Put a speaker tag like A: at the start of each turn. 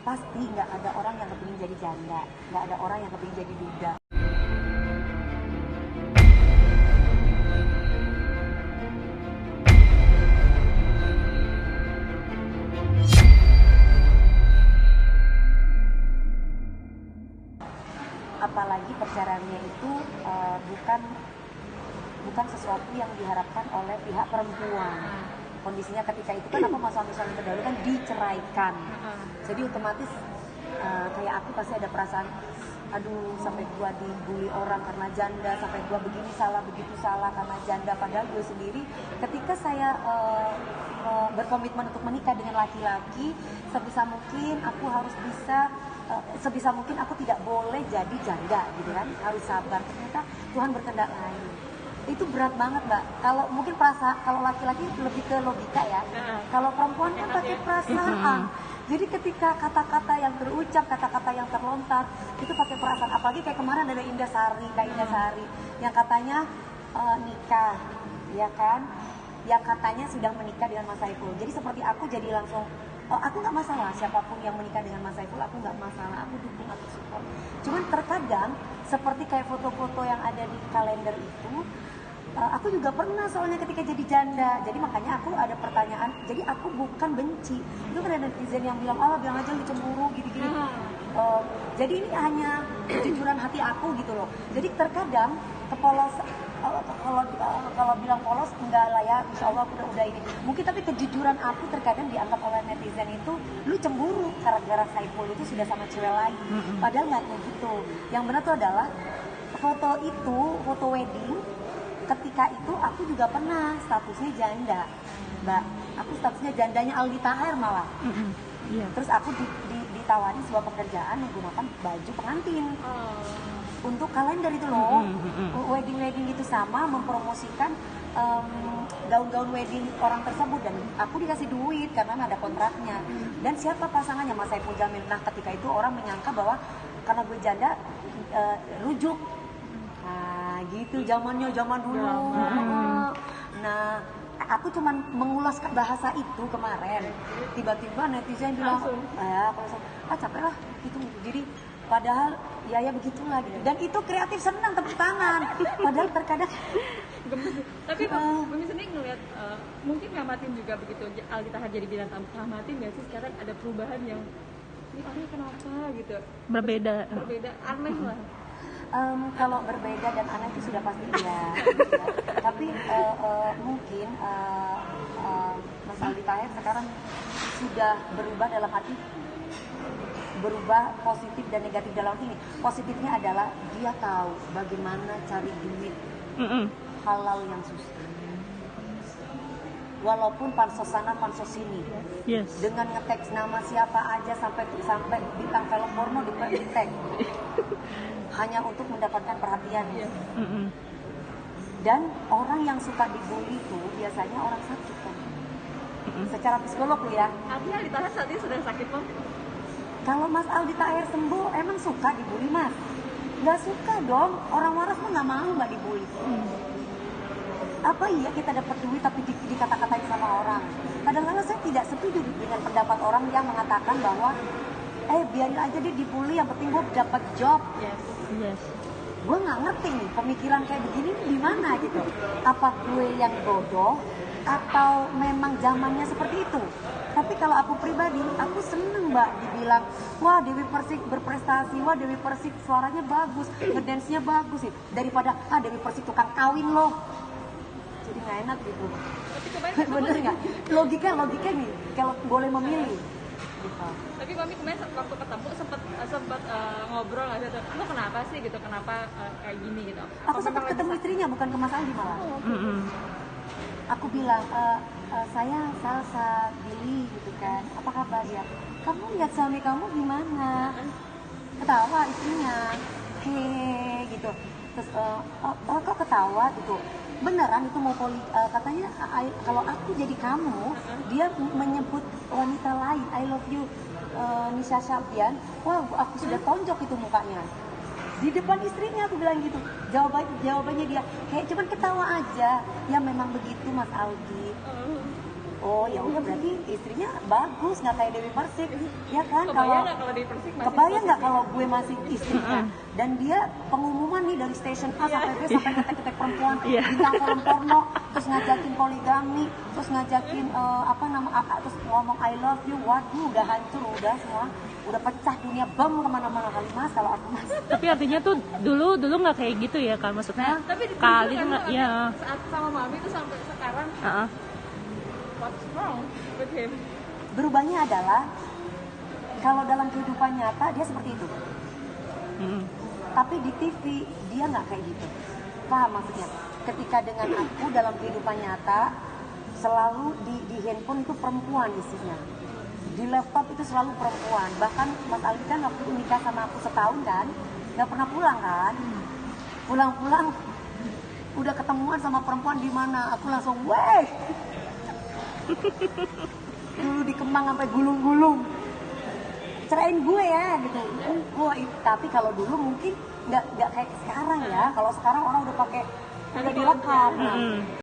A: pasti nggak ada orang yang kepingin jadi janda, nggak ada orang yang kepingin jadi duda. Apalagi perceraiannya itu bukan sesuatu yang diharapkan oleh pihak perempuan. Kondisinya ketika itu kan aku sama suami terdahulu kan diceraikan, jadi otomatis kayak aku pasti ada perasaan, aduh sampai gua dibully orang karena janda, sampai gua begini salah begitu salah karena janda. Padahal gue sendiri ketika saya berkomitmen untuk menikah dengan laki-laki, sebisa mungkin aku harus bisa, sebisa mungkin aku tidak boleh jadi janda gitu kan, harus sabar. Ternyata Tuhan berkehendak lain. Itu berat banget Mbak. Kalau mungkin kalau laki-laki lebih ke logika ya, kalau perempuan kan pakai perasaan. Jadi ketika kata-kata yang terucap, kata-kata yang terlontar itu pakai perasaan. Apalagi kayak kemarin ada Kak Indah Sari yang katanya nikah, ya kan? Yang katanya sudah menikah dengan Mas Saiful. Jadi seperti aku jadi langsung, aku nggak masalah siapapun yang menikah dengan Mas Saiful, aku nggak masalah, aku dukung, aku support. Cuman terkadang seperti kayak foto-foto yang ada di kalender itu, aku juga pernah soalnya ketika jadi janda. Jadi makanya aku ada pertanyaan, jadi aku bukan benci. Itu kan ada netizen yang bilang, bilang aja lu cemburu gini-gini. Jadi ini hanya kejujuran hati aku gitu loh. Jadi terkadang kepolos, kalau bilang polos enggak lah ya, insya Allah aku udah ini. Mungkin tapi kejujuran aku terkadang dianggap oleh netizen itu, lu cemburu gara-gara Saiful itu sudah sama cewek lain. Padahal nggak kayak gitu. Yang benar tuh adalah foto itu, foto wedding. Ketika itu aku juga pernah statusnya janda, Mbak. Aku statusnya jandanya Aldi Taher malah. Terus aku ditawari sebuah pekerjaan menggunakan baju pengantin untuk kalender itu loh. Wedding itu sama mempromosikan gaun-gaun wedding orang tersebut, dan aku dikasih duit karena ada kontraknya. Dan siapa pasangannya? Mas Saiful Jamil. Nah ketika itu orang menyangka bahwa karena gue janda rujuk. Nah gitu zaman dulu. Nah aku cuman mengulas bahasa itu kemarin, tiba-tiba netizen bilang capek lah gitu. Jadi padahal ya begitulah gitu. Dan itu kreatif, senang, tepuk tangan. Padahal terkadang
B: tapi Mami sendiri ngeliat mungkin ngamatin juga begitu Aldi Taher jadi bintang tamu, ngamatin nggak sih sekarang ada perubahan yang ini orangnya kenapa gitu
C: berbeda
B: aneh lah.
A: Kalau berbeda dan aneh itu sudah pasti iya. Tapi mungkin Mas Aldi Taher sekarang sudah berubah dalam arti berubah positif dan negatif. Dalam ini positifnya adalah dia tahu bagaimana cari duit halal yang susah, walaupun pansos sana pansos sini. Dengan ngeteks nama siapa aja sampai bintang film porno di-tag hanya untuk mendapatkan perhatian. Dan orang yang suka dibully itu biasanya orang sakit kan, secara psikolog ya.
B: Artinya Aldi Taher saat ini sedang sakit Mam?
A: Kalau Mas Aldi Taher sembuh, emang suka dibully Mas? Nggak suka dong, orang waras mah nggak mau nggak dibully. Apa iya kita dapat duit tapi dikata-katain sama orang? Kadang-kadang saya tidak setuju dengan pendapat orang yang mengatakan bahwa biarin aja dia dibully, yang penting gue dapat job. Gue nggak ngerti nih pemikiran kayak begini di mana gitu. Apa gue yang bodoh atau memang zamannya seperti itu? Tapi kalau aku pribadi, aku seneng Mbak dibilang, wah Dewi Persik berprestasi, wah Dewi Persik suaranya bagus, ngedance-nya bagus sih, daripada Dewi Persik tukang kawin loh. Jadi nggak enak gitu. Bener nggak? Logika nih, kalau boleh memilih. Gitu.
B: Tapi Mami kemarin waktu ketemu sempat ngobrol nggak sih, lo kenapa sih gitu, kenapa kayak gini gitu?
A: Aku sempat ketemu istrinya, bukan ke Mas Aldi malah. Aku bilang, saya Salsa, Billy gitu kan, apa kabar ya? Kamu lihat suami kamu gimana? Ketawa istrinya, hehehe gitu. Terus, kok ketawa gitu? Beneran itu mau katanya kalau aku jadi kamu, dia menyebut wanita lain, I love you, Nisha Syabian. Wah aku sudah tonjok itu mukanya di depan istrinya. Aku bilang gitu. Jawabannya dia kayak cuman ketawa aja. Ya memang begitu Mas Aldi. Oh ya udah, berarti istrinya bagus, nggak kayak Dewi Persik, ya kan?
B: Kebayang nggak kalau di Persik masih
A: Kebayang nggak kalau gue masih istrinya? Dan dia pengumuman nih dari station A sampai B sampai ketek-ketek perempuan, bintang film porno, terus ngajakin poligami, terus ngajakin terus ngomong I love you, waduh udah hancur, udah semua, udah pecah dunia, bam kemana-mana kali Mas kalau aku Mas.
C: Tapi artinya tuh dulu nggak kayak gitu ya kan, maksudnya
B: tapi
C: kali
B: kan
C: nggak ya.
B: saat sama mami tuh sampai sekarang what's wrong with him?
A: Berubahnya adalah kalau dalam kehidupan nyata dia seperti itu. Tapi di TV dia nggak kayak gitu. Paham maksudnya? Ketika dengan aku dalam kehidupan nyata selalu di handphone itu perempuan isinya. Di laptop itu selalu perempuan. Bahkan Mas Aldi kan waktu nikah sama aku setahun kan, nggak pernah pulang kan. Pulang-pulang udah ketemuan sama perempuan di mana, aku langsung weh. Dulu di Kemang sampai gulung-gulung, cerain gue ya gitu. Tapi kalau dulu mungkin nggak kayak sekarang ya. Kalau sekarang orang udah pakai udah direkam.